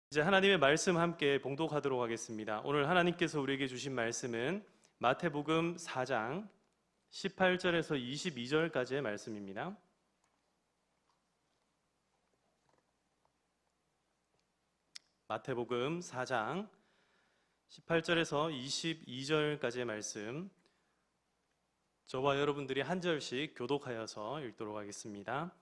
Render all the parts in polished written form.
이제 하나님의 말씀 함께 봉독하도록 하겠습니다. 오늘 하나님께서 우리에게 주신 말씀은 마태복음 4장 18절에서 22절까지의 말씀입니다. 마태복음 4장 18절에서 22절까지의 말씀, 저와 여러분들이 한 절씩 교독하여서 읽도록 하겠습니다.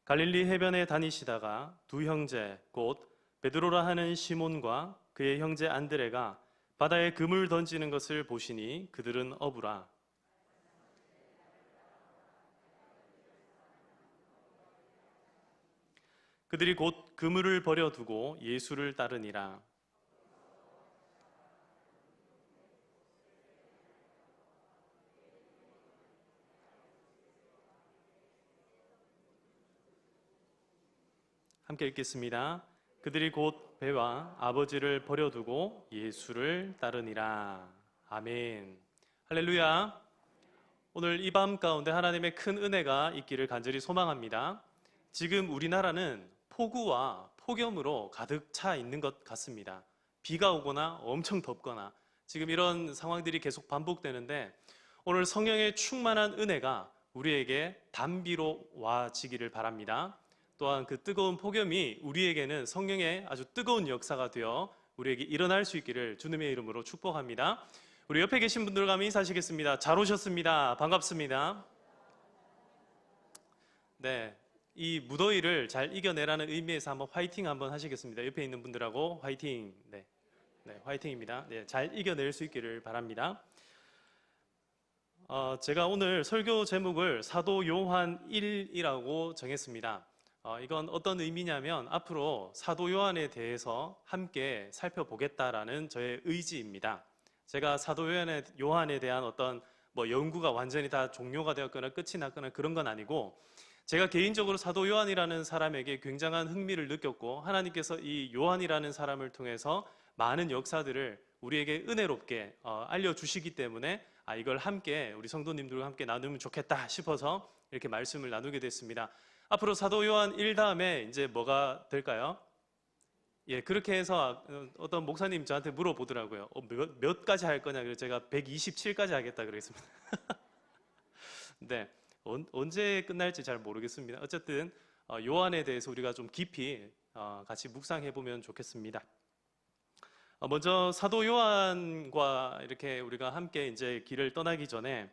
갈릴리 해변에 다니시다가 두 형제 곧 베드로라 하는 시몬과 그의 형제 안드레가 바다에 그물 던지는 것을 보시니 그들은 어부라. 그들이 곧 그물을 버려두고 예수를 따르니라. 함께 읽겠습니다. 그들이 곧 배와 아버지를 버려두고 예수를 따르니라. 아멘. 할렐루야. 오늘 이 밤 가운데 하나님의 큰 은혜가 있기를 간절히 소망합니다. 지금 우리나라는 폭우와 폭염으로 가득 차 있는 것 같습니다. 비가 오거나 엄청 덥거나 지금 이런 상황들이 계속 반복되는데, 오늘 성령의 충만한 은혜가 우리에게 단비로 와지기를 바랍니다. 또한 그 뜨거운 폭염이 우리에게는 성령의 아주 뜨거운 역사가 되어 우리에게 일어날 수 있기를 주님의 이름으로 축복합니다. 우리 옆에 계신 분들과 함께 인사하시겠습니다. 잘 오셨습니다. 반갑습니다. 네, 이 무더위를 잘 이겨내라는 의미에서 한번 화이팅 한번 하시겠습니다. 옆에 있는 분들하고 화이팅. 네, 화이팅입니다. 네, 잘 이겨낼 수 있기를 바랍니다. 제가 오늘 설교 제목을 사도 요한 1이라고 정했습니다. 이건 어떤 의미냐면 앞으로 사도 요한에 대해서 함께 살펴보겠다라는 저의 의지입니다. 제가 사도 요한에 대한 어떤 연구가 완전히 다 종료가 되었거나 끝이 났거나 그런 건 아니고, 제가 개인적으로 사도 요한이라는 사람에게 굉장한 흥미를 느꼈고, 하나님께서 이 요한이라는 사람을 통해서 많은 역사들을 우리에게 은혜롭게 알려주시기 때문에 이걸 함께 우리 성도님들과 함께 나누면 좋겠다 싶어서 이렇게 말씀을 나누게 됐습니다. 앞으로 사도 요한 1 다음에 이제 뭐가 될까요? 예, 그렇게 해서 어떤 목사님 저한테 물어보더라고요. 몇 가지 할 거냐? 그래서 제가 127까지 하겠다 그랬습니다. 네, 언제 끝날지 잘 모르겠습니다. 어쨌든 요한에 대해서 우리가 좀 깊이 같이 묵상해 보면 좋겠습니다. 먼저 사도 요한과 이렇게 우리가 함께 이제 길을 떠나기 전에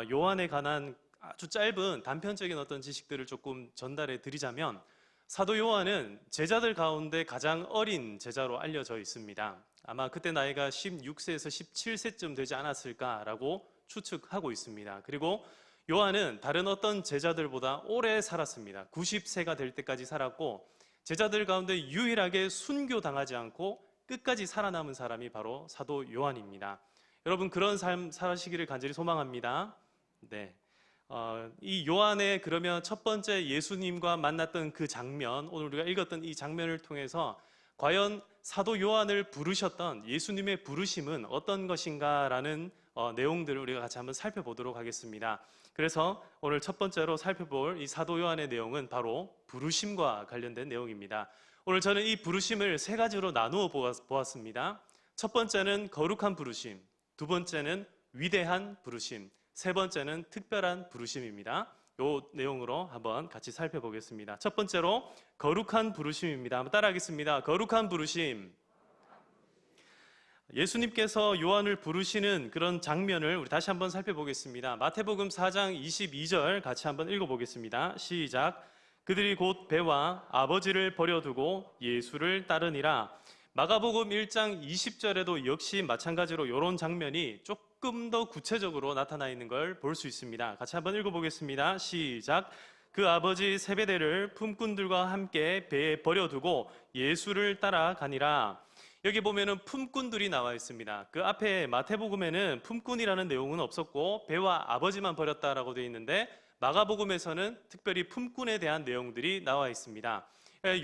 요한에 관한 아주 짧은 단편적인 어떤 지식들을 조금 전달해 드리자면, 사도 요한은 제자들 가운데 가장 어린 제자로 알려져 있습니다. 아마 그때 나이가 16세에서 17세쯤 되지 않았을까라고 추측하고 있습니다. 그리고 요한은 다른 어떤 제자들보다 오래 살았습니다. 90세가 될 때까지 살았고, 제자들 가운데 유일하게 순교당하지 않고 끝까지 살아남은 사람이 바로 사도 요한입니다. 여러분, 그런 삶 사시기를 간절히 소망합니다. 네. 이 요한의 그러면 첫 번째 예수님과 만났던 그 장면, 오늘 우리가 읽었던 이 장면을 통해서 과연 사도 요한을 부르셨던 예수님의 부르심은 어떤 것인가라는 내용들을 우리가 같이 한번 살펴보도록 하겠습니다. 그래서 오늘 첫 번째로 살펴볼 이 사도 요한의 내용은 바로 부르심과 관련된 내용입니다. 오늘 저는 이 부르심을 세 가지로 나누어 보았습니다. 첫 번째는 거룩한 부르심, 두 번째는 위대한 부르심, 세 번째는 특별한 부르심입니다. 이 내용으로 한번 같이 살펴보겠습니다. 첫 번째로 거룩한 부르심입니다. 한번 따라하겠습니다. 거룩한 부르심. 예수님께서 요한을 부르시는 그런 장면을 우리 다시 한번 살펴보겠습니다. 마태복음 4장 22절 같이 한번 읽어보겠습니다. 시작. 그들이 곧 배와 아버지를 버려두고 예수를 따르니라. 마가복음 1장 20절에도 역시 마찬가지로 이런 장면이 조금 더 구체적으로 나타나 있는 걸 볼 수 있습니다. 같이 한번 읽어보겠습니다. 시작. 그 아버지 세베대를 품꾼들과 함께 배에 버려두고 예수를 따라가니라. 여기 보면은 품꾼들이 나와 있습니다. 그 앞에 마태복음에는 품꾼이라는 내용은 없었고 배와 아버지만 버렸다라고 되어 있는데, 마가복음에서는 특별히 품꾼에 대한 내용들이 나와 있습니다.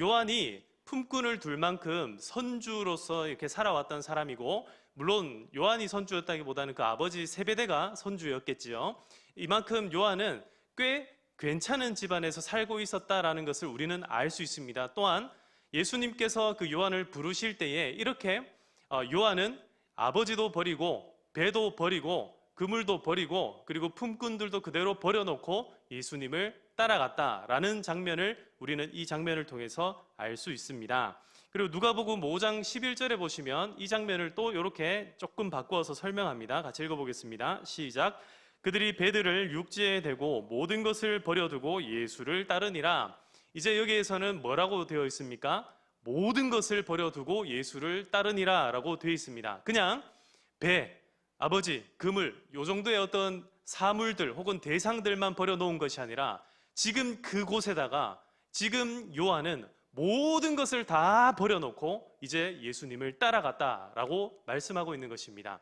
요한이 품꾼을 둘 만큼 선주로서 이렇게 살아왔던 사람이고, 물론 요한이 선주였다기보다는 그 아버지 세베대가 선주였겠지요. 이만큼 요한은 꽤 괜찮은 집안에서 살고 있었다라는 것을 우리는 알 수 있습니다. 또한 예수님께서 그 요한을 부르실 때에 이렇게 요한은 아버지도 버리고 배도 버리고 그물도 버리고 그리고 품꾼들도 그대로 버려놓고 예수님을 따라갔다라는 장면을 우리는 이 장면을 통해서 알 수 있습니다. 그리고 누가복음 5장 11절에 보시면 이 장면을 또 이렇게 조금 바꾸어서 설명합니다. 같이 읽어보겠습니다. 시작. 그들이 배들을 육지에 대고 모든 것을 버려두고 예수를 따르니라. 이제 여기에서는 뭐라고 되어 있습니까? 모든 것을 버려두고 예수를 따르니라 라고 되어 있습니다. 그냥 배, 아버지, 그물, 요 정도의 어떤 사물들 혹은 대상들만 버려놓은 것이 아니라 지금 그곳에다가 지금 요한은 모든 것을 다 버려놓고 이제 예수님을 따라갔다라고 말씀하고 있는 것입니다.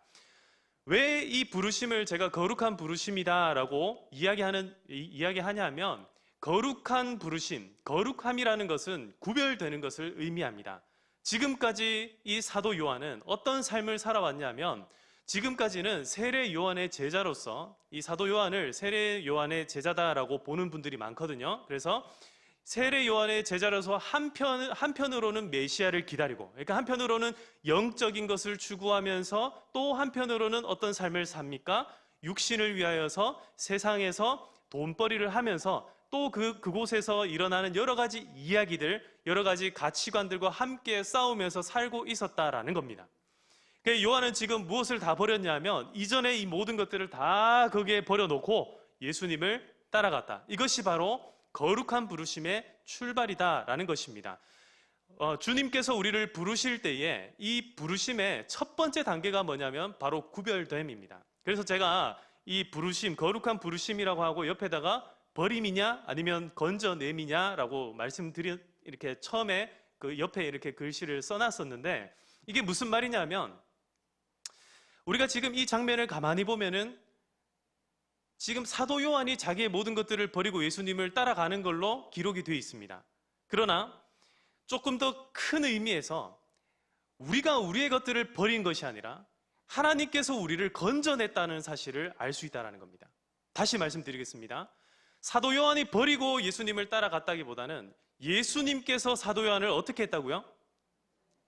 왜 이 부르심을 제가 거룩한 부르심이다라고 이야기하냐면 거룩한 부르심, 거룩함이라는 것은 구별되는 것을 의미합니다. 지금까지 이 사도 요한은 어떤 삶을 살아왔냐면 지금까지는 세례 요한의 제자로서 이 사도 요한을 세례 요한의 제자다라고 보는 분들이 많거든요. 그래서 세례 요한의 제자로서 한편으로는 메시아를 기다리고, 그러니까 한편으로는 영적인 것을 추구하면서 또 한편으로는 어떤 삶을 삽니까? 육신을 위하여서 세상에서 돈벌이를 하면서 또 그곳에서 일어나는 여러 가지 이야기들, 여러 가지 가치관들과 함께 싸우면서 살고 있었다라는 겁니다. 요한은 지금 무엇을 다 버렸냐면 이전에 이 모든 것들을 다 거기에 버려놓고 예수님을 따라갔다. 이것이 바로 거룩한 부르심의 출발이다라는 것입니다. 주님께서 우리를 부르실 때에 이 부르심의 첫 번째 단계가 뭐냐면 바로 구별됨입니다. 그래서 제가 이 부르심, 거룩한 부르심이라고 하고 옆에다가 버림이냐 아니면 건져냄이냐라고 이렇게 처음에 그 옆에 이렇게 글씨를 써놨었는데 이게 무슨 말이냐면 우리가 지금 이 장면을 가만히 보면은 지금 사도 요한이 자기의 모든 것들을 버리고 예수님을 따라가는 걸로 기록이 되어 있습니다. 그러나 조금 더 큰 의미에서 우리가 우리의 것들을 버린 것이 아니라 하나님께서 우리를 건져냈다는 사실을 알 수 있다는 겁니다. 다시 말씀드리겠습니다. 사도 요한이 버리고 예수님을 따라갔다기보다는 예수님께서 사도 요한을 어떻게 했다고요?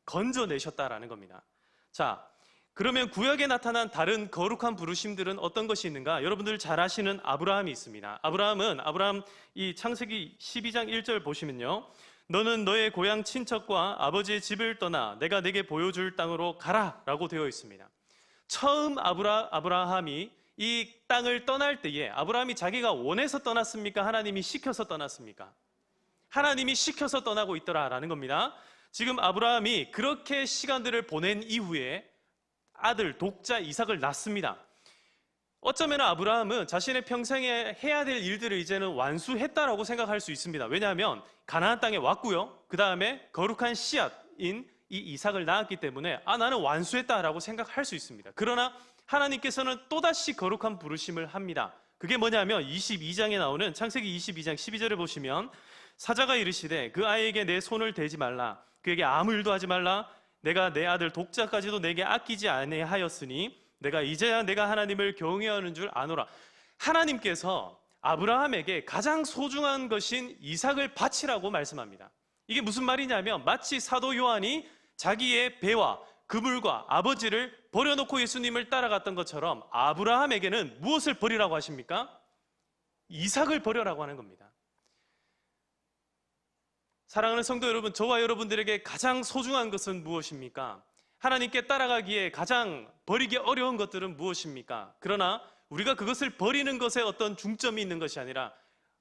건져내셨다라는 겁니다. 자, 그러면 구약에 나타난 다른 거룩한 부르심들은 어떤 것이 있는가? 여러분들 잘 아시는 아브라함이 있습니다. 아브라함 이 창세기 12장 1절 보시면요. 너는 너의 고향 친척과 아버지의 집을 떠나 내가 내게 보여줄 땅으로 가라 라고 되어 있습니다. 처음 아브라함이 이 땅을 떠날 때에 아브라함이 자기가 원해서 떠났습니까? 하나님이 시켜서 떠났습니까? 하나님이 시켜서 떠나고 있더라라는 겁니다. 지금 아브라함이 그렇게 시간들을 보낸 이후에 아들 독자 이삭을 낳습니다. 어쩌면 아브라함은 자신의 평생에 해야 될 일들을 이제는 완수했다라고 생각할 수 있습니다. 왜냐하면 가나안 땅에 왔고요. 그 다음에 거룩한 씨앗인 이 이삭을 낳았기 때문에 나는 완수했다라고 생각할 수 있습니다. 그러나 하나님께서는 또다시 거룩한 부르심을 합니다. 그게 뭐냐면 22장에 나오는 창세기 22장 12절을 보시면 사자가 이르시되 그 아이에게 내 손을 대지 말라 그에게 아무 일도 하지 말라 내가 내 아들 독자까지도 내게 아끼지 아니하였으니 내가 이제야 내가 하나님을 경외하는 줄 아노라. 하나님께서 아브라함에게 가장 소중한 것인 이삭을 바치라고 말씀합니다. 이게 무슨 말이냐면 마치 사도 요한이 자기의 배와 그물과 아버지를 버려놓고 예수님을 따라갔던 것처럼 아브라함에게는 무엇을 버리라고 하십니까? 이삭을 버려라고 하는 겁니다. 사랑하는 성도 여러분, 저와 여러분들에게 가장 소중한 것은 무엇입니까? 하나님께 따라가기에 가장 버리기 어려운 것들은 무엇입니까? 그러나 우리가 그것을 버리는 것에 어떤 중점이 있는 것이 아니라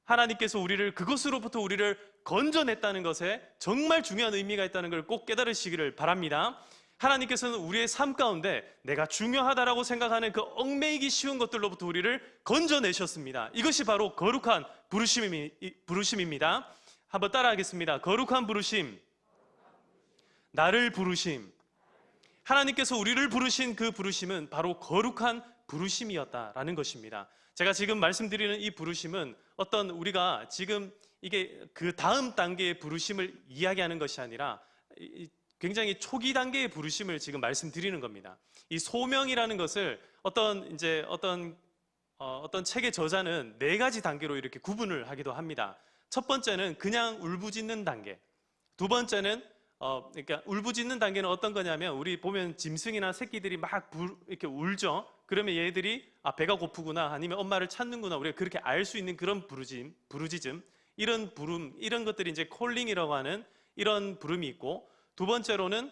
하나님께서 그것으로부터 우리를 건져냈다는 것에 정말 중요한 의미가 있다는 걸 꼭 깨달으시기를 바랍니다. 하나님께서는 우리의 삶 가운데 내가 중요하다라고 생각하는 그 얽매이기 쉬운 것들로부터 우리를 건져내셨습니다. 이것이 바로 거룩한 부르심입니다. 한번 따라하겠습니다. 거룩한 부르심, 나를 부르심. 하나님께서 우리를 부르신 그 부르심은 바로 거룩한 부르심이었다라는 것입니다. 제가 지금 말씀드리는 이 부르심은 어떤 우리가 지금 이게 그 다음 단계의 부르심을 이야기하는 것이 아니라 굉장히 초기 단계의 부르심을 지금 말씀드리는 겁니다. 이 소명이라는 것을 어떤 책의 저자는 4가지 단계로 이렇게 구분을 하기도 합니다. 첫 번째는 그냥 울부짖는 단계. 두 번째는 그러니까 울부짖는 단계는 어떤 거냐면, 우리 보면 짐승이나 새끼들이 막 이렇게 울죠. 그러면 얘들이 배가 고프구나, 아니면 엄마를 찾는구나, 우리가 그렇게 알 수 있는 그런 부르짖음, 이런 부름, 이런 것들이 이제 콜링이라고 하는 이런 부름이 있고, 두 번째로는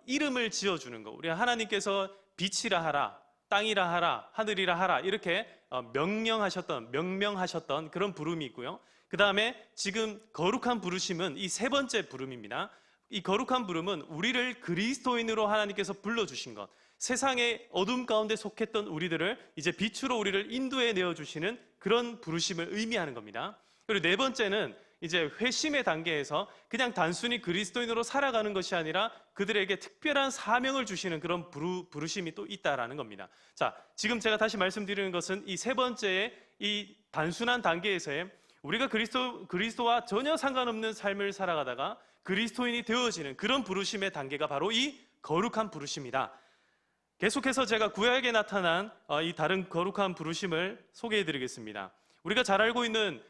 이름을 지어주는 거. 우리 하나님께서 빛이라 하라, 땅이라 하라, 하늘이라 하라, 이렇게 명명하셨던 그런 부름이 있고요. 그 다음에 지금 거룩한 부르심은 이 세 번째 부름입니다. 이 거룩한 부름은 우리를 그리스도인으로 하나님께서 불러주신 것, 세상의 어둠 가운데 속했던 우리들을 이제 빛으로 우리를 인도해 내어주시는 그런 부르심을 의미하는 겁니다. 그리고 네 번째는 이제 회심의 단계에서 그냥 단순히 그리스도인으로 살아가는 것이 아니라 그들에게 특별한 사명을 주시는 그런 부르심이 또 있다라는 겁니다. 자, 지금 제가 다시 말씀드리는 것은 이 세 번째의 이 단순한 단계에서의 우리가 그리스도와 전혀 상관없는 삶을 살아가다가 그리스도인이 되어지는 그런 부르심의 단계가 바로 이 거룩한 부르심이다. 계속해서 제가 구약에 나타난 이 다른 거룩한 부르심을 소개해 드리겠습니다. 우리가 잘 알고 있는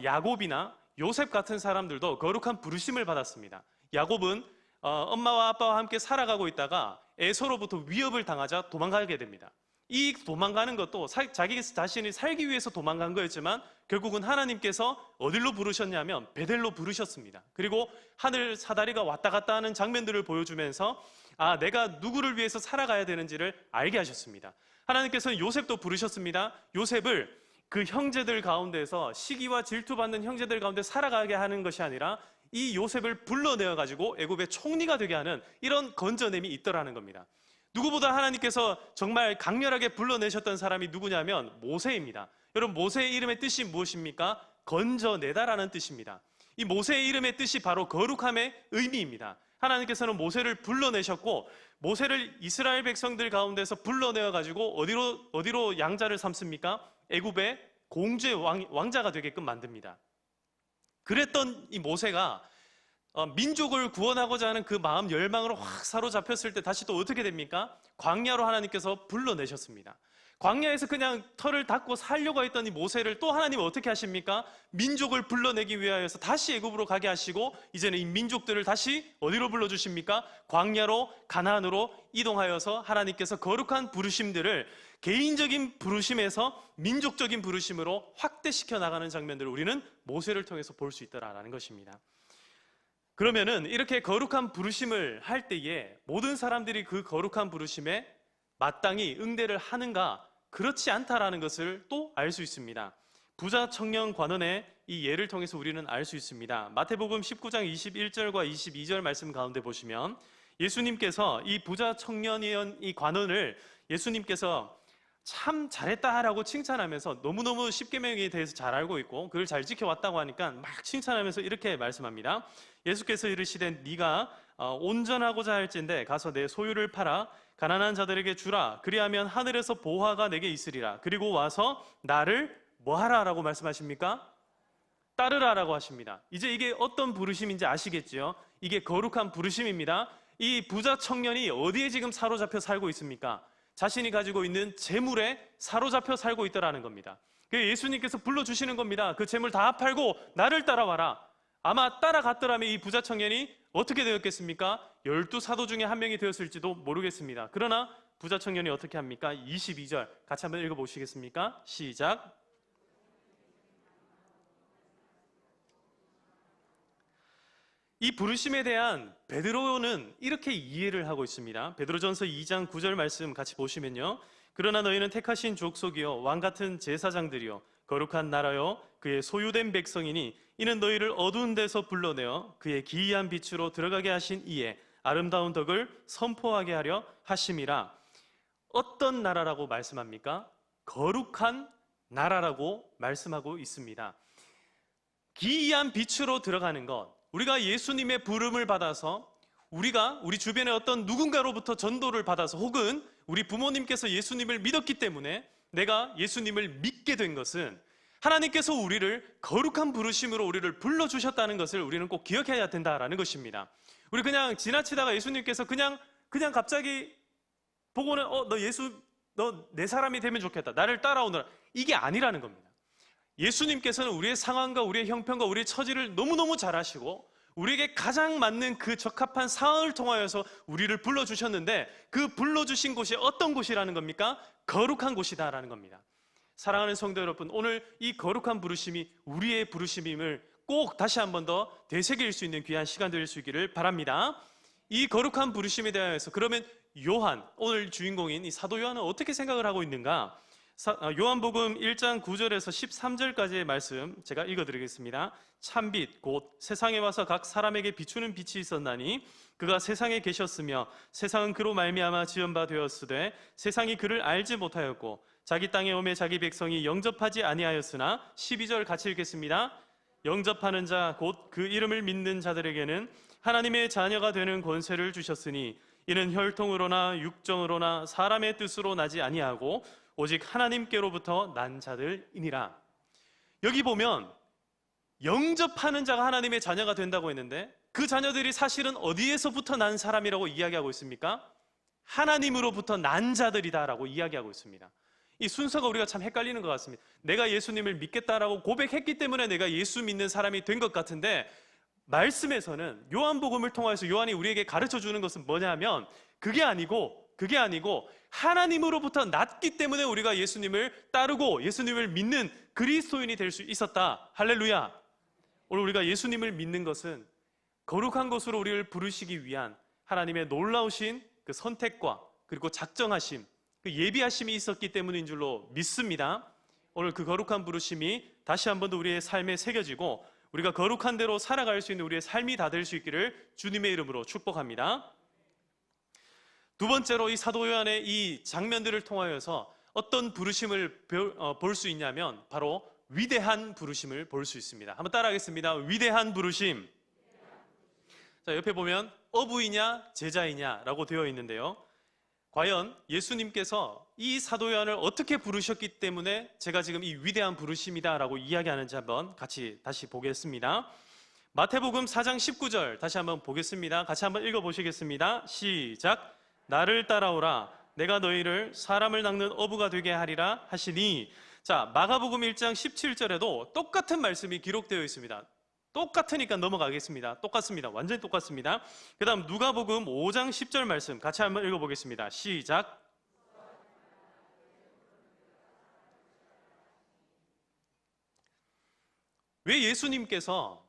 야곱이나 요셉 같은 사람들도 거룩한 부르심을 받았습니다. 야곱은 엄마와 아빠와 함께 살아가고 있다가 에서로부터 위협을 당하자 도망가게 됩니다. 이 도망가는 것도 자기 자신이 살기 위해서 도망간 거였지만 결국은 하나님께서 어디로 부르셨냐면 베델로 부르셨습니다. 그리고 하늘 사다리가 왔다 갔다 하는 장면들을 보여주면서 내가 누구를 위해서 살아가야 되는지를 알게 하셨습니다. 하나님께서는 요셉도 부르셨습니다. 요셉을 그 형제들 가운데서 시기와 질투받는 형제들 가운데 살아가게 하는 것이 아니라 이 요셉을 불러내어 가지고 애굽의 총리가 되게 하는 이런 건져냄이 있더라는 겁니다. 누구보다 하나님께서 정말 강렬하게 불러내셨던 사람이 누구냐면 모세입니다. 여러분, 모세의 이름의 뜻이 무엇입니까? 건져내다라는 뜻입니다. 이 모세의 이름의 뜻이 바로 거룩함의 의미입니다. 하나님께서는 모세를 불러내셨고, 모세를 이스라엘 백성들 가운데서 불러내어 가지고 어디로 양자를 삼습니까? 애굽의 공주의 왕자가 되게끔 만듭니다. 그랬던 이 모세가 민족을 구원하고자 하는 그 마음 열망으로 확 사로잡혔을 때 다시 또 어떻게 됩니까? 광야로 하나님께서 불러내셨습니다. 광야에서 그냥 털을 닫고 살려고 했던 이 모세를 또 하나님은 어떻게 하십니까? 민족을 불러내기 위하여서 다시 애굽으로 가게 하시고, 이제는 이 민족들을 다시 어디로 불러주십니까? 광야로, 가나안으로 이동하여서 하나님께서 거룩한 부르심들을 개인적인 부르심에서 민족적인 부르심으로 확대시켜 나가는 장면들을 우리는 모세를 통해서 볼 수 있다라는 것입니다. 그러면은 이렇게 거룩한 부르심을 할 때에 모든 사람들이 그 거룩한 부르심에 마땅히 응대를 하는가? 그렇지 않다라는 것을 또 알 수 있습니다. 부자 청년 관원의 이 예를 통해서 우리는 알 수 있습니다. 마태복음 19장 21절과 22절 말씀 가운데 보시면 예수님께서 이 부자 청년이었던 이 관원을 예수님께서 참 잘했다라고 칭찬하면서, 너무너무 십계명에 대해서 잘 알고 있고 그걸 잘 지켜왔다고 하니까 막 칭찬하면서 이렇게 말씀합니다. 예수께서 이르시되 네가 온전하고자 할진대 가서 내 소유를 팔아 가난한 자들에게 주라. 그리하면 하늘에서 보화가 내게 있으리라. 그리고 와서 나를 뭐하라라고 말씀하십니까? 따르라라고 하십니다. 이제 이게 어떤 부르심인지 아시겠죠? 이게 거룩한 부르심입니다. 이 부자 청년이 어디에 지금 사로잡혀 살고 있습니까? 자신이 가지고 있는 재물에 사로잡혀 살고 있더라는 겁니다. 예수님께서 불러주시는 겁니다. 그 재물 다 팔고 나를 따라와라. 아마 따라갔더라면 이 부자 청년이 어떻게 되었겠습니까? 12사도 중에 한 명이 되었을지도 모르겠습니다. 그러나 부자 청년이 어떻게 합니까? 22절 같이 한번 읽어보시겠습니까? 시작. 이 부르심에 대한 베드로는 이렇게 이해를 하고 있습니다. 베드로전서 2장 9절 말씀 같이 보시면요, 그러나 너희는 택하신 족속이요 왕 같은 제사장들이요 거룩한 나라요 그의 소유된 백성이니 이는 너희를 어두운 데서 불러내어 그의 기이한 빛으로 들어가게 하신 이의 아름다운 덕을 선포하게 하려 하심이라. 어떤 나라라고 말씀합니까? 거룩한 나라라고 말씀하고 있습니다. 기이한 빛으로 들어가는 것, 우리가 예수님의 부름을 받아서 우리 주변에 어떤 누군가로부터 전도를 받아서 혹은 우리 부모님께서 예수님을 믿었기 때문에 내가 예수님을 믿게 된 것은 하나님께서 우리를 거룩한 부르심으로 우리를 불러주셨다는 것을 우리는 꼭 기억해야 된다라는 것입니다. 우리 그냥 지나치다가 예수님께서 그냥 갑자기 보고는 너 내 사람이 되면 좋겠다, 나를 따라오너라, 이게 아니라는 겁니다. 예수님께서는 우리의 상황과 우리의 형편과 우리의 처지를 너무너무 잘 아시고 우리에게 가장 맞는 그 적합한 상황을 통하여서 우리를 불러주셨는데 그 불러주신 곳이 어떤 곳이라는 겁니까? 거룩한 곳이다라는 겁니다. 사랑하는 성도 여러분, 오늘 이 거룩한 부르심이 우리의 부르심임을 꼭 다시 한 번 더 되새길 수 있는 귀한 시간 될 수 있기를 바랍니다. 이 거룩한 부르심에 대해서 그러면 요한, 오늘 주인공인 이 사도 요한은 어떻게 생각을 하고 있는가? 요한복음 1장 9절에서 13절까지의 말씀 제가 읽어드리겠습니다. 참빛 곧 세상에 와서 각 사람에게 비추는 빛이 있었나니 그가 세상에 계셨으며 세상은 그로 말미암아 지은 바 되었으되 세상이 그를 알지 못하였고 자기 땅에 오매 자기 백성이 영접하지 아니하였으나 12절 같이 읽겠습니다. 영접하는 자 곧 그 이름을 믿는 자들에게는 하나님의 자녀가 되는 권세를 주셨으니 이는 혈통으로나 육정으로나 사람의 뜻으로 나지 아니하고 오직 하나님께로부터 난 자들이니라. 여기 보면 영접하는 자가 하나님의 자녀가 된다고 했는데 그 자녀들이 사실은 어디에서부터 난 사람이라고 이야기하고 있습니까? 하나님으로부터 난 자들이다라고 이야기하고 있습니다. 이 순서가 우리가 참 헷갈리는 것 같습니다. 내가 예수님을 믿겠다라고 고백했기 때문에 내가 예수 믿는 사람이 된 것 같은데 말씀에서는 요한복음을 통해서 요한이 우리에게 가르쳐 주는 것은 뭐냐면 그게 아니고 하나님으로부터 났기 때문에 우리가 예수님을 따르고 예수님을 믿는 그리스도인이 될 수 있었다. 할렐루야. 오늘 우리가 예수님을 믿는 것은 거룩한 것으로 우리를 부르시기 위한 하나님의 놀라우신 그 선택과 그리고 작정하심, 그 예비하심이 있었기 때문인 줄로 믿습니다. 오늘 그 거룩한 부르심이 다시 한 번 더 우리의 삶에 새겨지고 우리가 거룩한 대로 살아갈 수 있는 우리의 삶이 다 될 수 있기를 주님의 이름으로 축복합니다. 두 번째로 이 사도 요한의 이 장면들을 통하여서 어떤 부르심을 볼 수 있냐면 바로 위대한 부르심을 볼 수 있습니다. 한번 따라하겠습니다. 위대한 부르심. 자, 옆에 보면 어부이냐 제자이냐라고 되어 있는데요. 과연 예수님께서 이 사도 요한을 어떻게 부르셨기 때문에 제가 지금 이 위대한 부르심이다라고 이야기하는지 한번 같이 다시 보겠습니다. 마태복음 4장 19절 다시 한번 보겠습니다. 같이 한번 읽어보시겠습니다. 시작. 나를 따라오라. 내가 너희를 사람을 낚는 어부가 되게 하리라 하시니. 자, 마가복음 1장 17절에도 똑같은 말씀이 기록되어 있습니다. 똑같으니까 넘어가겠습니다. 똑같습니다. 완전히 똑같습니다. 그 다음 누가복음 5장 10절 말씀 같이 한번 읽어보겠습니다. 시작. 왜 예수님께서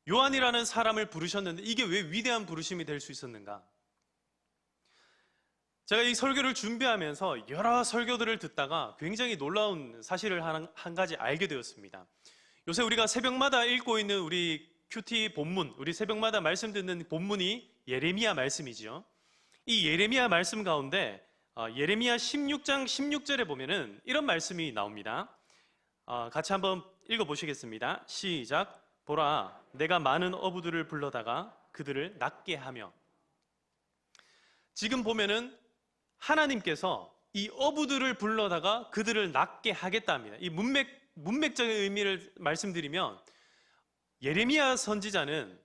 요한이라는 사람을 부르셨는데 이게 왜 위대한 부르심이 될 수 있었는가? 제가 이 설교를 준비하면서 여러 설교들을 듣다가 굉장히 놀라운 사실을 한 가지 알게 되었습니다. 요새 우리가 새벽마다 읽고 있는 우리 큐티 본문, 우리 새벽마다 말씀 듣는 본문이 예레미야 말씀이죠. 이 예레미야 말씀 가운데 예레미야 16장 16절에 보면은 이런 말씀이 나옵니다. 같이 한번 읽어보시겠습니다. 시작. 보라, 내가 많은 어부들을 불러다가 그들을 낚게 하며. 지금 보면은 하나님께서 이 어부들을 불러다가 그들을 낚게 하겠다 합니다. 이 문맥적인 의미를 말씀드리면 예레미야 선지자는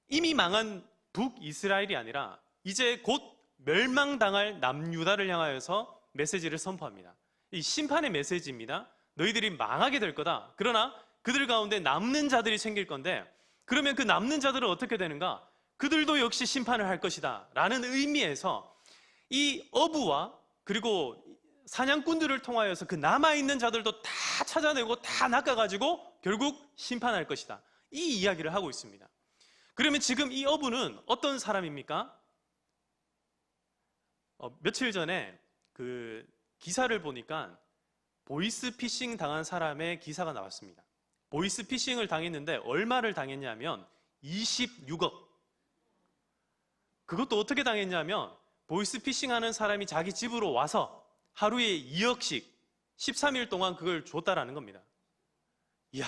이미 망한 북이스라엘이 아니라 이제 곧 멸망당할 남유다를 향하여서 메시지를 선포합니다. 이 심판의 메시지입니다. 너희들이 망하게 될 거다. 그러나 그들 가운데 남는 자들이 생길 건데 그러면 그 남는 자들은 어떻게 되는가? 그들도 역시 심판을 할 것이다 라는 의미에서 이 어부와 그리고 사냥꾼들을 통하여서 그 남아있는 자들도 다 찾아내고 다 낚아가지고 결국 심판할 것이다. 이 이야기를 하고 있습니다. 그러면 지금 이 어부는 어떤 사람입니까? 며칠 전에 그 기사를 보니까 보이스피싱 당한 사람의 기사가 나왔습니다. 보이스피싱을 당했는데 얼마를 당했냐면 26억. 그것도 어떻게 당했냐면 보이스피싱 하는 사람이 자기 집으로 와서 하루에 2억씩 13일 동안 그걸 줬다라는 겁니다. 이야,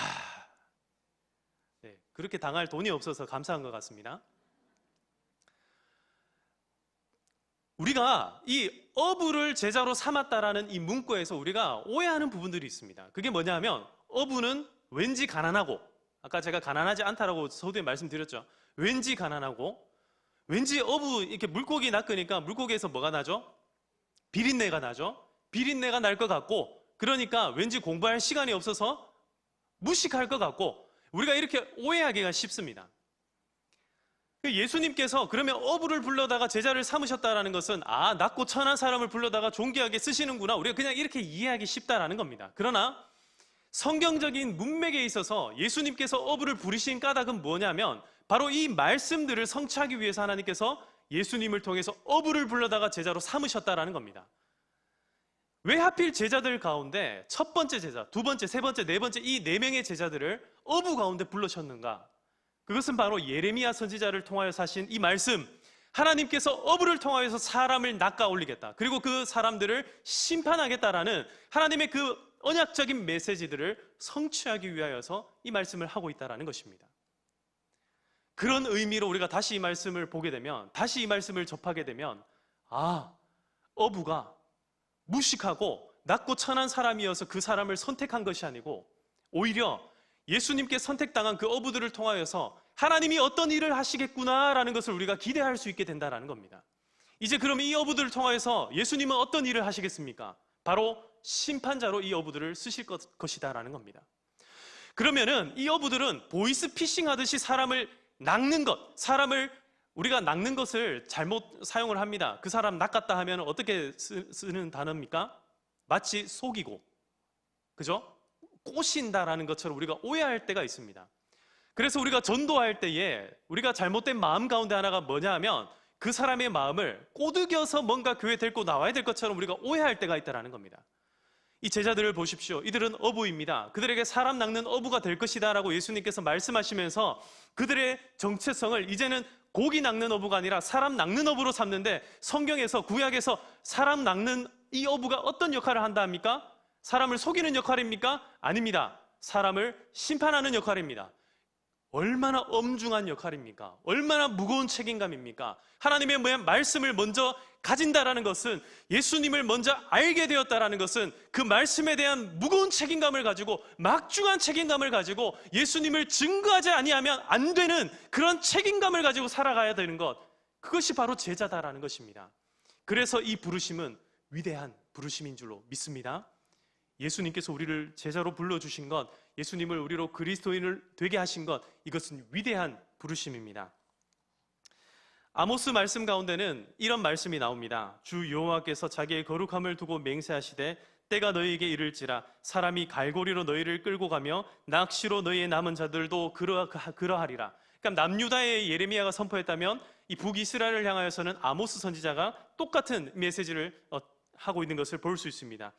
네, 그렇게 당할 돈이 없어서 감사한 것 같습니다. 우리가 이 어부를 제자로 삼았다라는 이 문구에서 우리가 오해하는 부분들이 있습니다. 그게 뭐냐면 어부는 왠지 가난하고, 아까 제가 가난하지 않다라고 서두에 말씀드렸죠. 왠지 가난하고, 왠지 어부 이렇게 물고기 낚으니까 물고기에서 뭐가 나죠? 비린내가 나죠. 비린내가 날 것 같고, 그러니까 왠지 공부할 시간이 없어서 무식할 것 같고, 우리가 이렇게 오해하기가 쉽습니다. 예수님께서 그러면 어부를 불러다가 제자를 삼으셨다라는 것은 낮고 천한 사람을 불러다가 존귀하게 쓰시는구나, 우리가 그냥 이렇게 이해하기 쉽다라는 겁니다. 그러나 성경적인 문맥에 있어서 예수님께서 어부를 부르신 까닭은 뭐냐면 바로 이 말씀들을 성취하기 위해서 하나님께서 예수님을 통해서 어부를 불러다가 제자로 삼으셨다라는 겁니다. 왜 하필 제자들 가운데 첫 번째 제자, 두 번째, 세 번째, 네 번째 이 네 명의 제자들을 어부 가운데 불러셨는가? 그것은 바로 예레미야 선지자를 통하여 하신 이 말씀, 하나님께서 어부를 통하여서 사람을 낚아 올리겠다, 그리고 그 사람들을 심판하겠다라는 하나님의 그 언약적인 메시지들을 성취하기 위하여서 이 말씀을 하고 있다는 것입니다. 그런 의미로 우리가 다시 이 말씀을 보게 되면, 다시 이 말씀을 접하게 되면 어부가 무식하고 낮고 천한 사람이어서 그 사람을 선택한 것이 아니고 오히려 예수님께 선택당한 그 어부들을 통하여서 하나님이 어떤 일을 하시겠구나라는 것을 우리가 기대할 수 있게 된다는 겁니다. 이제 그럼 이 어부들을 통하여서 예수님은 어떤 일을 하시겠습니까? 바로 심판자로 이 어부들을 쓰실 것이다라는 겁니다. 그러면은 이 어부들은 보이스피싱 하듯이 사람을 낚는 것, 사람을 우리가 낚는 것을 잘못 사용을 합니다. 그 사람 낚았다 하면 어떻게 쓰는 단어입니까? 마치 속이고, 그죠? 꼬신다라는 것처럼 우리가 오해할 때가 있습니다. 그래서 우리가 전도할 때에 우리가 잘못된 마음 가운데 하나가 뭐냐 하면 그 사람의 마음을 꼬드겨서 뭔가 교회에 데리고 나와야 될 것처럼 우리가 오해할 때가 있다는 겁니다. 이 제자들을 보십시오. 이들은 어부입니다. 그들에게 사람 낚는 어부가 될 것이다 라고 예수님께서 말씀하시면서 그들의 정체성을 이제는 고기 낚는 어부가 아니라 사람 낚는 어부로 삼는데, 성경에서, 구약에서 사람 낚는 이 어부가 어떤 역할을 한다 합니까? 사람을 속이는 역할입니까? 아닙니다. 사람을 심판하는 역할입니다. 얼마나 엄중한 역할입니까? 얼마나 무거운 책임감입니까? 하나님의 말씀을 먼저 가진다라는 것은, 예수님을 먼저 알게 되었다라는 것은 그 말씀에 대한 무거운 책임감을 가지고, 막중한 책임감을 가지고 예수님을 증거하지 아니하면 안 되는 그런 책임감을 가지고 살아가야 되는 것, 그것이 바로 제자다라는 것입니다. 그래서 이 부르심은 위대한 부르심인 줄로 믿습니다. 예수님께서 우리를 제자로 불러주신 것, 예수님을 우리로 그리스도인을 되게 하신 것, 이것은 위대한 부르심입니다. 아모스 말씀 가운데는 이런 말씀이 나옵니다. 주 여호와께서 자기의 거룩함을 두고 맹세하시되 때가 너희에게 이를지라 사람이 갈고리로 너희를 끌고 가며 낚시로 너희의 남은 자들도 그러하리라. 그러니까 남유다의 예레미야가 선포했다면 이 북이스라엘을 향하여서는 아모스 선지자가 똑같은 메시지를 하고 있는 것을 볼 수 있습니다.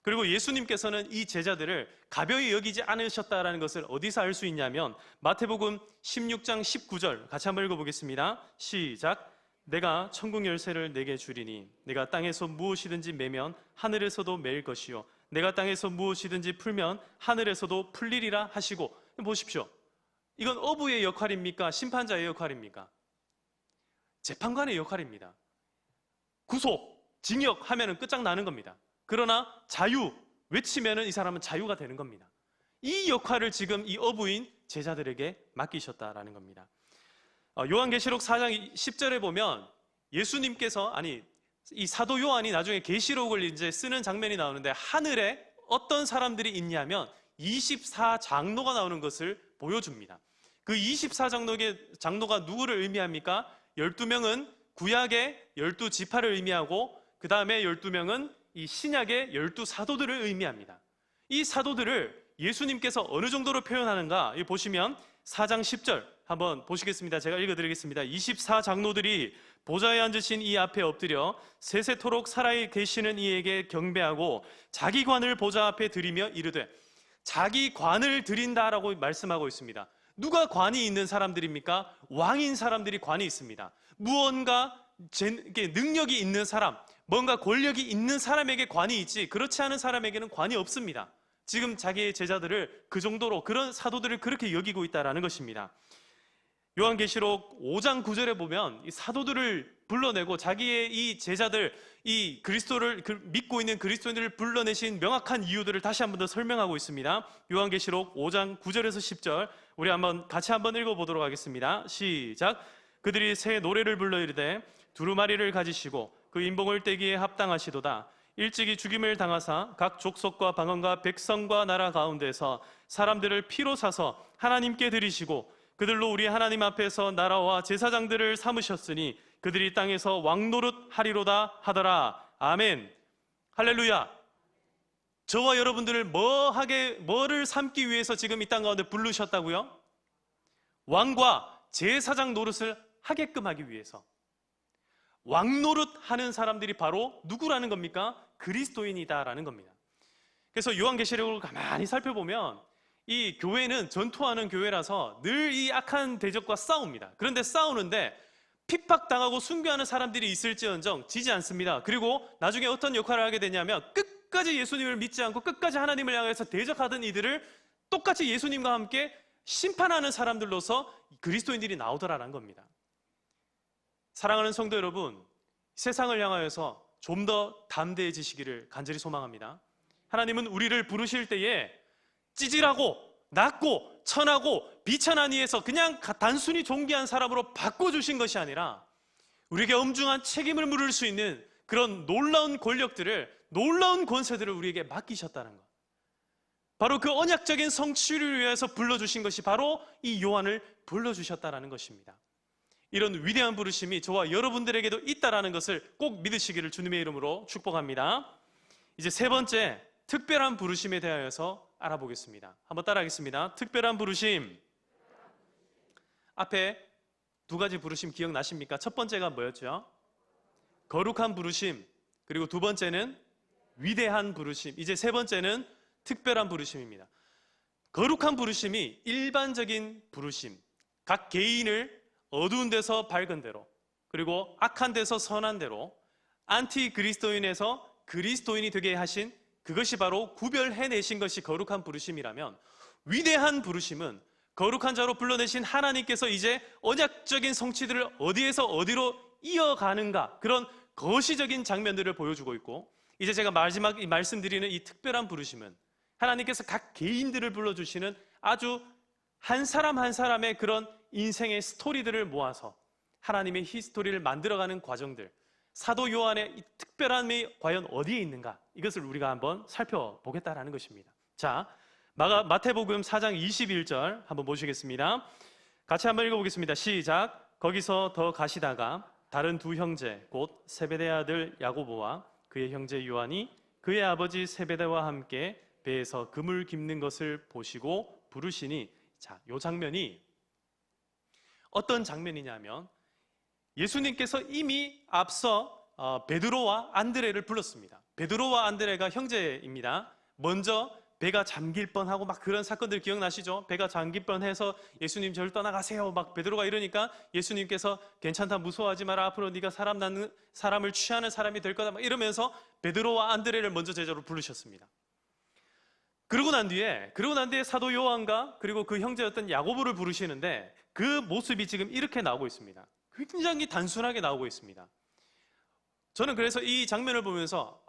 그리고 예수님께서는 이 제자들을 가벼이 여기지 않으셨다라는 것을 어디서 알 수 있냐면 마태복음 16장 19절 같이 한번 읽어보겠습니다. 시작. 내가 천국 열쇠를 내게 주리니 내가 땅에서 무엇이든지 매면 하늘에서도 매일 것이요 내가 땅에서 무엇이든지 풀면 하늘에서도 풀리리라 하시고. 보십시오. 이건 어부의 역할입니까? 심판자의 역할입니까? 재판관의 역할입니다. 구속, 징역 하면은 끝장나는 겁니다. 그러나 자유 외치면은 이 사람은 자유가 되는 겁니다. 이 역할을 지금 이 어부인 제자들에게 맡기셨다라는 겁니다. 요한계시록 4장 10절에 보면 예수님께서, 이 사도 요한이 나중에 계시록을 이제 쓰는 장면이 나오는데 하늘에 어떤 사람들이 있냐면 24장로가 나오는 것을 보여줍니다. 그 24장로가 누구를 의미합니까? 12명은 구약의 12지파를 의미하고 그 다음에 12명은 이 신약의 12사도들을 의미합니다. 이 사도들을 예수님께서 어느 정도로 표현하는가? 여기 보시면 4장 10절 한번 보시겠습니다. 제가 읽어드리겠습니다. 24장로들이 보좌에 앉으신 이 앞에 엎드려 세세토록 살아계시는 이에게 경배하고 자기 관을 보좌 앞에 드리며 이르되, 자기 관을 드린다라고 말씀하고 있습니다. 누가 관이 있는 사람들입니까? 왕인 사람들이 관이 있습니다. 무언가 능력이 있는 사람, 뭔가 권력이 있는 사람에게 관이 있지, 그렇지 않은 사람에게는 관이 없습니다. 지금 자기의 제자들을 그 정도로, 그런 사도들을 그렇게 여기고 있다는 것입니다. 요한계시록 5장 9절에 보면 이 사도들을 불러내고 자기의 이 제자들, 이 그리스도를 믿고 있는 그리스도인들을 불러내신 명확한 이유들을 다시 한 번 더 설명하고 있습니다. 요한계시록 5장 9절에서 10절 우리 같이 한번 읽어보도록 하겠습니다. 시작. 그들이 새 노래를 불러 이르되 두루마리를 가지시고 그 인봉을 떼기에 합당하시도다. 일찍이 죽임을 당하사 각 족속과 방언과 백성과 나라 가운데서 사람들을 피로 사서 하나님께 드리시고 그들로 우리 하나님 앞에서 나라와 제사장들을 삼으셨으니 그들이 땅에서 왕노릇 하리로다 하더라. 아멘. 할렐루야. 저와 여러분들을 뭐를 삼기 위해서 지금 이 땅 가운데 부르셨다고요? 왕과 제사장 노릇을 하게끔 하기 위해서. 왕노릇 하는 사람들이 바로 누구라는 겁니까? 그리스도인이다라는 겁니다. 그래서 요한계시록을 가만히 살펴보면 이 교회는 전투하는 교회라서 늘 이 악한 대적과 싸웁니다. 그런데 싸우는데 핍박당하고 순교하는 사람들이 있을지언정 지지 않습니다. 그리고 나중에 어떤 역할을 하게 되냐면 끝까지 예수님을 믿지 않고 끝까지 하나님을 향해서 대적하던 이들을 똑같이 예수님과 함께 심판하는 사람들로서 그리스도인들이 나오더라라는 겁니다. 사랑하는 성도 여러분, 세상을 향하여서 좀 더 담대해지시기를 간절히 소망합니다. 하나님은 우리를 부르실 때에 찌질하고 낮고 천하고 비천한 이에서 그냥 단순히 존귀한 사람으로 바꿔주신 것이 아니라 우리에게 엄중한 책임을 물을 수 있는 그런 놀라운 권력들을, 놀라운 권세들을 우리에게 맡기셨다는 것. 바로 그 언약적인 성취를 위해서 불러주신 것이 바로 이 요한을 불러주셨다는 것입니다. 이런 위대한 부르심이 저와 여러분들에게도 있다는 것을 꼭 믿으시기를 주님의 이름으로 축복합니다. 이제 세 번째 특별한 부르심에 대하여서 알아보겠습니다. 한번 따라하겠습니다. 특별한 부르심. 앞에 두 가지 부르심 기억나십니까? 첫 번째가 뭐였죠? 거룩한 부르심. 그리고 두 번째는 위대한 부르심. 이제 세 번째는 특별한 부르심입니다. 거룩한 부르심이 일반적인 부르심, 각 개인을 어두운 데서 밝은 데로, 그리고 악한 데서 선한 데로, 안티 그리스도인에서 그리스도인이 되게 하신 그것이 바로 구별해내신 것이 거룩한 부르심이라면, 위대한 부르심은 거룩한 자로 불러내신 하나님께서 이제 언약적인 성취들을 어디에서 어디로 이어가는가, 그런 거시적인 장면들을 보여주고 있고, 이제 제가 마지막 말씀드리는 이 특별한 부르심은 하나님께서 각 개인들을 불러주시는 아주 한 사람 한 사람의 그런 인생의 스토리들을 모아서 하나님의 히스토리를 만들어가는 과정들, 사도 요한의 이 특별함이 과연 어디에 있는가, 이것을 우리가 한번 살펴보겠다라는 것입니다. 자, 마태복음 4장 21절 한번 보시겠습니다. 같이 한번 읽어보겠습니다. 시작. 거기서 더 가시다가 다른 두 형제 곧 세베대 아들 야고보와 그의 형제 요한이 그의 아버지 세베대와 함께 배에서 금을 깁는 것을 보시고 부르시니, 자, 이 장면이 어떤 장면이냐면 예수님께서 이미 앞서 베드로와 안드레를 불렀습니다. 베드로와 안드레가 형제입니다. 먼저 배가 잠길 뻔하고 막 그런 사건들 기억나시죠? 배가 잠길 뻔해서 예수님 저를 떠나가세요 막 베드로가 이러니까 예수님께서 괜찮다, 무서워하지 마라, 앞으로 네가 사람을 취하는 사람이 될 거다 막 이러면서 베드로와 안드레를 먼저 제자로 부르셨습니다. 그러고 난 뒤에 사도 요한과 그리고 그 형제였던 야고보를 부르시는데 그 모습이 지금 이렇게 나오고 있습니다. 굉장히 단순하게 나오고 있습니다. 저는 그래서 이 장면을 보면서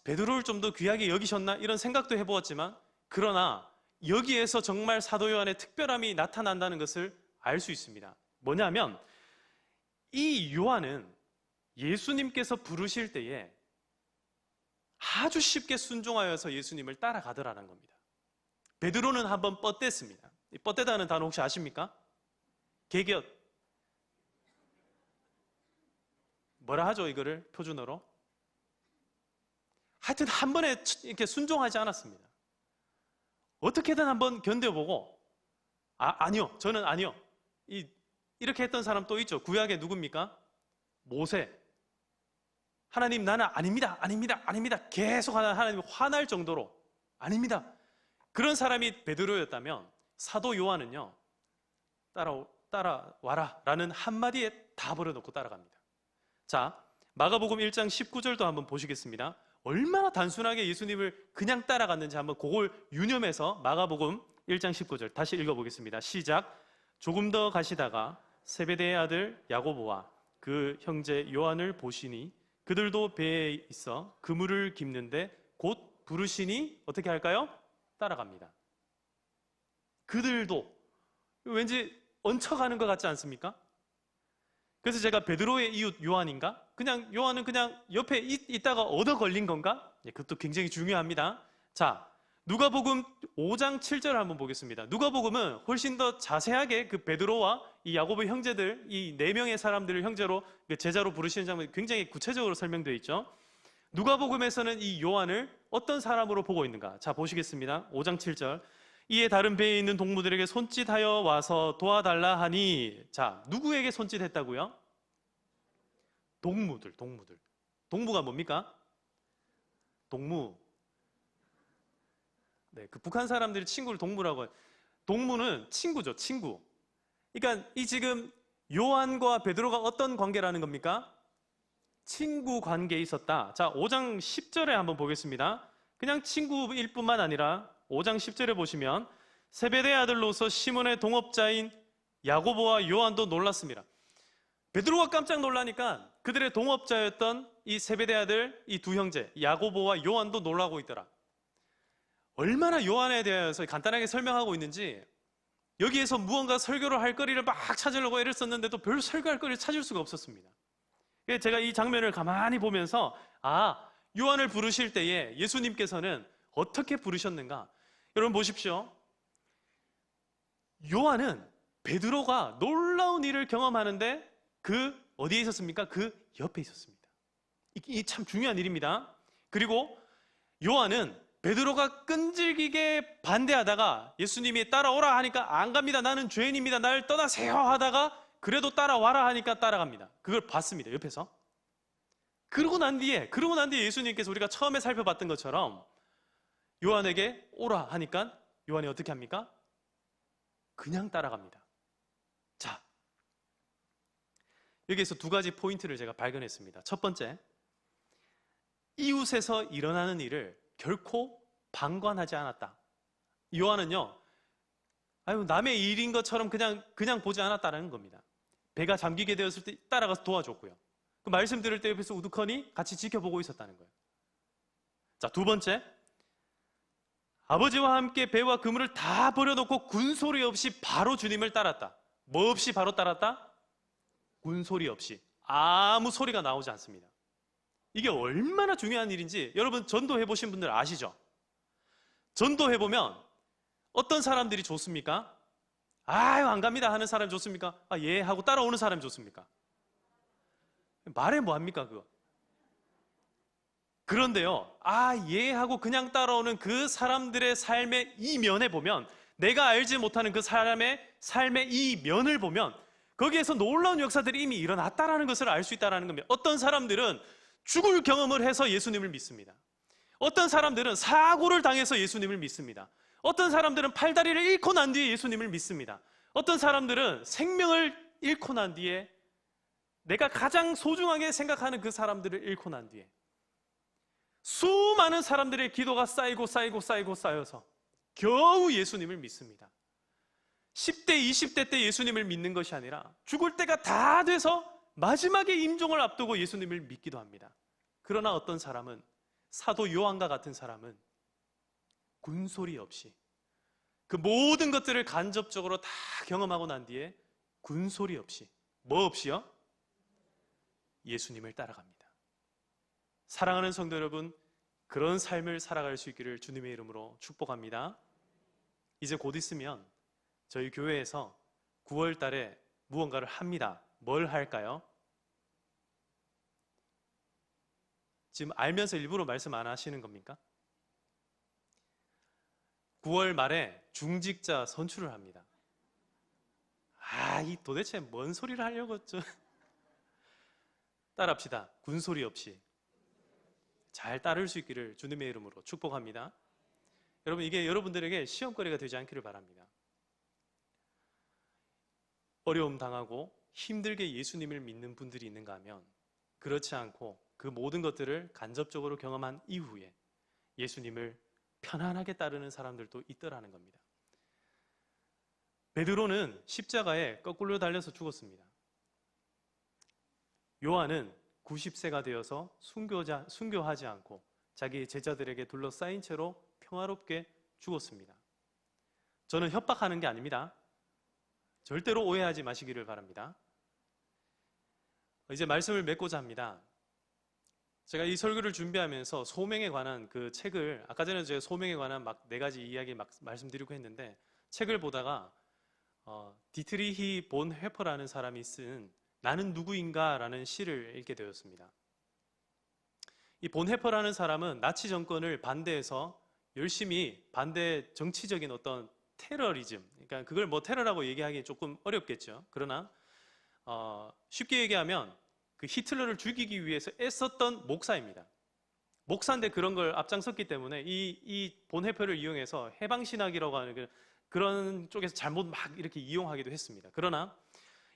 베드로를 좀 더 귀하게 여기셨나 이런 생각도 해보았지만, 그러나 여기에서 정말 사도 요한의 특별함이 나타난다는 것을 알 수 있습니다. 뭐냐면 이 요한은 예수님께서 부르실 때에 아주 쉽게 순종하여서 예수님을 따라가더라는 겁니다. 베드로는 한번 뻗댔습니다. 이 뻗대다는 단어 혹시 아십니까? 개곁. 뭐라 하죠, 이거를 표준어로? 하여튼 한 번에 이렇게 순종하지 않았습니다. 어떻게든 한번 견뎌보고, 아니요, 저는 아니요. 이렇게 했던 사람 또 있죠. 구약에 누굽니까? 모세. 하나님, 나는 아닙니다, 아닙니다, 아닙니다. 계속 하나님이 화날 정도로 아닙니다. 그런 사람이 베드로였다면 사도 요한은요, 따라와라 라는 한마디에 다 버려놓고 따라갑니다. 자, 마가복음 1장 19절도 한번 보시겠습니다. 얼마나 단순하게 예수님을 그냥 따라갔는지 한번 그걸 유념해서 마가복음 1장 19절 다시 읽어보겠습니다. 시작. 조금 더 가시다가 세베대의 아들 야고보와 그 형제 요한을 보시니 그들도 배에 있어 그물을 깁는데 곧 부르시니 어떻게 할까요? 따라갑니다. 그들도, 왠지 얹혀가는 것 같지 않습니까? 그래서 제가 베드로의 이웃 요한인가? 그냥 요한은 그냥 옆에 있다가 얻어 걸린 건가? 그것도 굉장히 중요합니다. 자, 누가복음 5장 7절을 한번 보겠습니다. 누가복음은 훨씬 더 자세하게 그 베드로와 이 야고보 형제들, 이 네 명의 사람들을 형제로 제자로 부르시는 장면이 굉장히 구체적으로 설명되어 있죠. 누가복음에서는 이 요한을 어떤 사람으로 보고 있는가? 자, 보시겠습니다. 5장 7절. 이에 다른 배에 있는 동무들에게 손짓하여 와서 도와달라 하니, 자, 누구에게 손짓했다고요? 동무들. 동무가 뭡니까? 동무. 네, 그 북한 사람들이 친구를 동무라고 해요. 동무는 친구죠, 친구. 그러니까 이 지금 요한과 베드로가 어떤 관계라는 겁니까? 친구 관계에 있었다. 자, 5장 10절에 한번 보겠습니다. 그냥 친구일 뿐만 아니라 5장 10절에 보시면 세베대 아들로서 시몬의 동업자인 야고보와 요한도 놀랐습니다. 베드로가 깜짝 놀라니까 그들의 동업자였던 이 세베대 아들 이 두 형제 야고보와 요한도 놀라고 있더라. 얼마나 요한에 대해서 간단하게 설명하고 있는지, 여기에서 무언가 설교를 할 거리를 막 찾으려고 애를 썼는데도 별 설교할 거리를 찾을 수가 없었습니다. 그래서 제가 이 장면을 가만히 보면서 요한을 부르실 때에 예수님께서는 어떻게 부르셨는가? 여러분 보십시오. 요한은 베드로가 놀라운 일을 경험하는데 그 어디에 있었습니까? 그 옆에 있었습니다. 이 참 중요한 일입니다. 그리고 요한은 베드로가 끈질기게 반대하다가 예수님이 따라오라 하니까 안 갑니다. 나는 죄인입니다. 날 떠나세요 하다가 그래도 따라와라 하니까 따라갑니다. 그걸 봤습니다. 옆에서. 그러고 난 뒤에 예수님께서 우리가 처음에 살펴봤던 것처럼 요한에게 오라 하니까 요한이 어떻게 합니까? 그냥 따라갑니다. 자, 여기에서 두 가지 포인트를 제가 발견했습니다. 첫 번째, 이웃에서 일어나는 일을 결코 방관하지 않았다. 요한은요, 남의 일인 것처럼 그냥 보지 않았다는 겁니다. 배가 잠기게 되었을 때 따라가서 도와줬고요. 그 말씀 들을 때 옆에서 우두커니 같이 지켜보고 있었다는 거예요. 자, 두 번째, 아버지와 함께 배와 그물을 다 버려놓고 군소리 없이 바로 주님을 따랐다. 뭐 없이 바로 따랐다? 군소리 없이. 아무 소리가 나오지 않습니다. 이게 얼마나 중요한 일인지 여러분 전도해 보신 분들 아시죠? 전도해 보면 어떤 사람들이 좋습니까? 안 갑니다 하는 사람이 좋습니까? 예 하고 따라오는 사람이 좋습니까? 말해 뭐합니까 그거? 그런데요, 예 하고 그냥 따라오는 그 사람들의 삶의 이 면에 보면, 내가 알지 못하는 그 사람의 삶의 이 면을 보면 거기에서 놀라운 역사들이 이미 일어났다는 것을 알 수 있다는 겁니다. 어떤 사람들은 죽을 경험을 해서 예수님을 믿습니다. 어떤 사람들은 사고를 당해서 예수님을 믿습니다. 어떤 사람들은 팔다리를 잃고 난 뒤에 예수님을 믿습니다. 어떤 사람들은 생명을 잃고 난 뒤에, 내가 가장 소중하게 생각하는 그 사람들을 잃고 난 뒤에 수많은 사람들의 기도가 쌓여서 겨우 예수님을 믿습니다. 10대, 20대 때 예수님을 믿는 것이 아니라 죽을 때가 다 돼서 마지막에 임종을 앞두고 예수님을 믿기도 합니다. 그러나 어떤 사람은, 사도 요한과 같은 사람은 군소리 없이 그 모든 것들을 간접적으로 다 경험하고 난 뒤에 군소리 없이, 뭐 없이요? 예수님을 따라갑니다. 사랑하는 성도 여러분, 그런 삶을 살아갈 수 있기를 주님의 이름으로 축복합니다. 이제 곧 있으면 저희 교회에서 9월 달에 무언가를 합니다. 뭘 할까요? 지금 알면서 일부러 말씀 안 하시는 겁니까? 9월 말에 중직자 선출을 합니다. 이 도대체 뭔 소리를 하려고 따라합시다. 군소리 없이 잘 따를 수 있기를 주님의 이름으로 축복합니다. 여러분, 이게 여러분들에게 시험거리가 되지 않기를 바랍니다. 어려움 당하고 힘들게 예수님을 믿는 분들이 있는가 하면, 그렇지 않고 그 모든 것들을 간접적으로 경험한 이후에 예수님을 편안하게 따르는 사람들도 있더라는 겁니다. 베드로는 십자가에 거꾸로 달려서 죽었습니다. 요한은 90세가 되어서 순교하지 않고 자기 제자들에게 둘러싸인 채로 평화롭게 죽었습니다. 저는 협박하는 게 아닙니다. 절대로 오해하지 마시기를 바랍니다. 이제 말씀을 맺고자 합니다. 제가 이 설교를 준비하면서 소명에 관한 그 책을, 아까 전에 제가 소명에 관한 막 4가지 이야기 말씀드리고 했는데, 책을 보다가 디트리히 본 회퍼라는 사람이 쓴 나는 누구인가라는 시를 읽게 되었습니다. 이 본 회퍼라는 사람은 나치 정권을 반대해서 열심히 반대 정치적인 어떤 테러리즘, 그러니까 그걸 뭐 테러라고 얘기하기 조금 어렵겠죠. 그러나 쉽게 얘기하면 그 히틀러를 죽이기 위해서 애썼던 목사입니다. 목사인데 그런 걸 앞장섰기 때문에 이 본회표를 이용해서 해방신학이라고 하는 그런 쪽에서 잘못 막 이렇게 이용하기도 했습니다. 그러나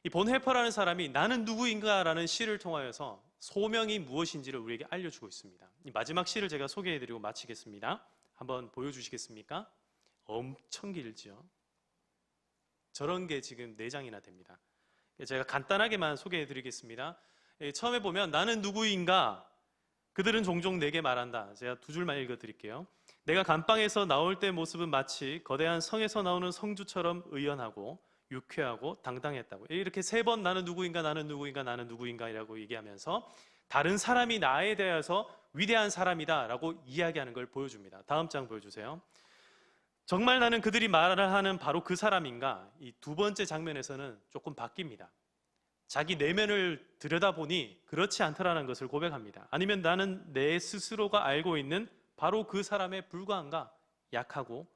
이 본회퍼라는 사람이 나는 누구인가라는 시를 통하여서 소명이 무엇인지를 우리에게 알려주고 있습니다. 이 마지막 시를 제가 소개해드리고 마치겠습니다. 한번 보여주시겠습니까? 엄청 길죠. 저런 게 지금 4장이나 됩니다. 제가 간단하게만 소개해드리겠습니다. 처음에 보면 나는 누구인가? 그들은 종종 내게 말한다. 제가 2줄만 읽어드릴게요. 내가 감방에서 나올 때 모습은 마치 거대한 성에서 나오는 성주처럼 의연하고 유쾌하고 당당했다고. 이렇게 3번 나는 누구인가, 나는 누구인가, 나는 누구인가라고 얘기하면서 다른 사람이 나에 대해서 위대한 사람이다 라고 이야기하는 걸 보여줍니다. 다음 장 보여주세요. 정말 나는 그들이 말하는 바로 그 사람인가? 이 2번째 장면에서는 조금 바뀝니다. 자기 내면을 들여다보니 그렇지 않더라는 것을 고백합니다. 아니면 나는 내 스스로가 알고 있는 바로 그 사람에 불과한가? 약하고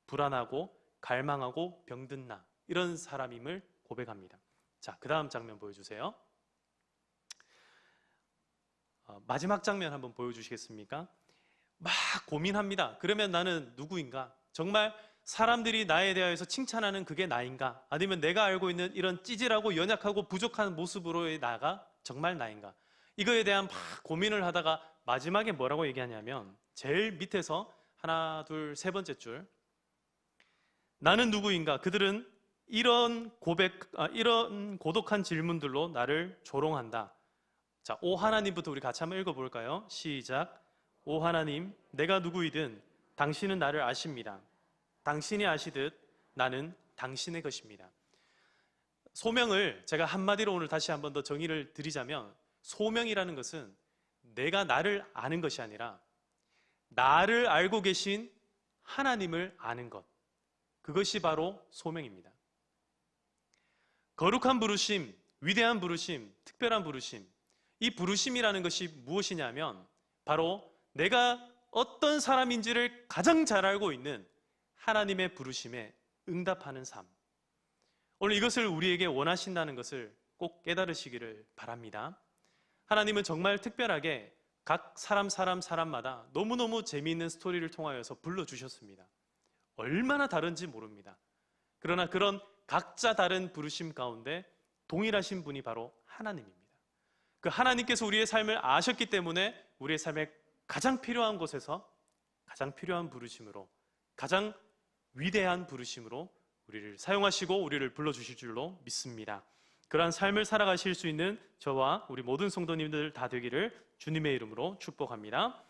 불안하고 갈망하고 병든 나, 이런 사람임을 고백합니다. 자, 그 다음 장면 보여주세요. 마지막 장면 한번 보여주시겠습니까? 막 고민합니다. 그러면 나는 누구인가? 정말 사람들이 나에 대하여서 칭찬하는 그게 나인가? 아니면 내가 알고 있는 이런 찌질하고 연약하고 부족한 모습으로의 나가 정말 나인가? 이거에 대한 막 고민을 하다가 마지막에 뭐라고 얘기하냐면 제일 밑에서 하나, 둘, 3번째 줄, 나는 누구인가? 그들은 이런 고독한 질문들로 나를 조롱한다. 자, 오 하나님부터 우리 같이 한번 읽어볼까요? 시작. 오 하나님, 내가 누구이든 당신은 나를 아십니다. 당신이 아시듯 나는 당신의 것입니다. 소명을 제가 한마디로 오늘 다시 한번 더 정의를 드리자면, 소명이라는 것은 내가 나를 아는 것이 아니라 나를 알고 계신 하나님을 아는 것, 그것이 바로 소명입니다. 거룩한 부르심, 위대한 부르심, 특별한 부르심, 이 부르심이라는 것이 무엇이냐면 바로 내가 어떤 사람인지를 가장 잘 알고 있는 하나님의 부르심에 응답하는 삶. 오늘 이것을 우리에게 원하신다는 것을 꼭 깨달으시기를 바랍니다. 하나님은 정말 특별하게 각 사람마다 너무너무 재미있는 스토리를 통하여서 불러주셨습니다. 얼마나 다른지 모릅니다. 그러나 그런 각자 다른 부르심 가운데 동일하신 분이 바로 하나님입니다. 그 하나님께서 우리의 삶을 아셨기 때문에 우리의 삶에 가장 필요한 곳에서 가장 필요한 부르심으로, 가장 위대한 부르심으로 우리를 사용하시고 우리를 불러주실 줄로 믿습니다. 그러한 삶을 살아가실 수 있는 저와 우리 모든 성도님들 다 되기를 주님의 이름으로 축복합니다.